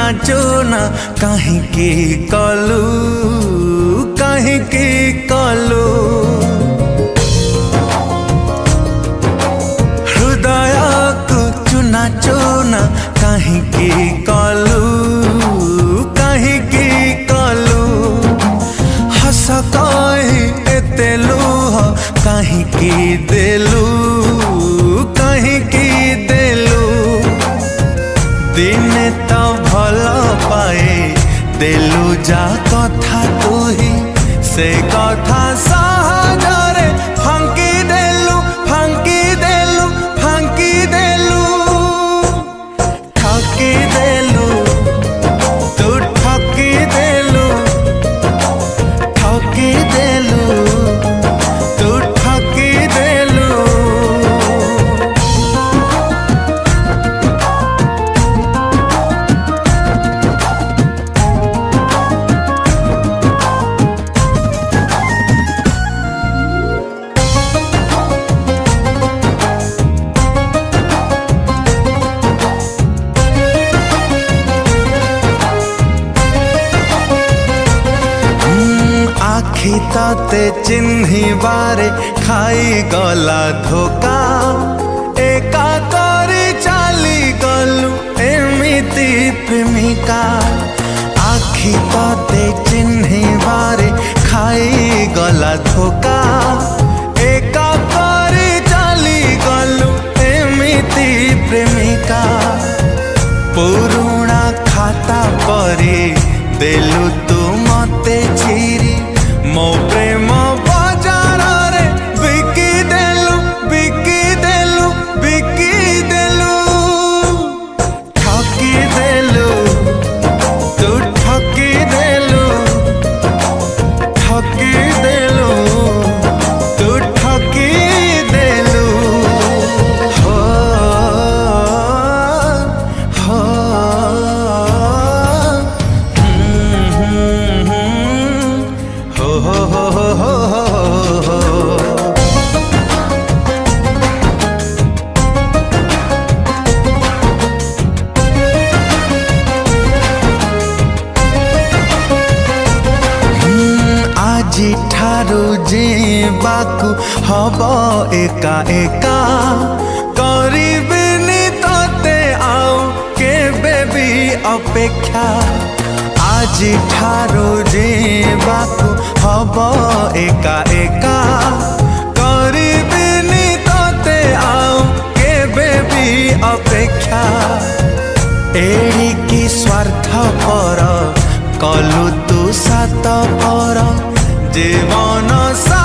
चुना चुना काहींकी कलु काहींकी कलु हृदय को चुना चुना काहींकी कलु काहींकी कलु हस कही एते लुह काहींकी देलु काहींकी देलु दिने तो भल पाए देलु जा कथा तुही से कथा सहजरे फांकी देलु फांकी देलु फांकी देलु ठकी देलु तू ठकी देलु ठकी देलु तू ठकी देलु। आखि तते चिन्ही बारे खाई गला धोखा एका करी चाली गलु एमिति प्रेमिका आखि तते चिन्ही बारे खाई गला धोखा एका करी चाली गलु एमिति प्रेमिका पुरुणा खाता परी देलु तू मते चिरी मो प्रेम बाजार रे बिकी देलु बिकी देलु बिकी देलु ठकी देलु तू ठकी देलु ठकी देलु तू ठकी देलु हो हो हो हो हो हो हो आजी ठारू जीवाकू हब एका एका करिबिनी तते आउ केबे भी अपेक्षा आजी ठारू जीवाकू हब एका एका करिबिनी तते आउ केबे भी अपेक्षा एड़िकी स्वार्थ पर कलु तू सात पर जीवन सा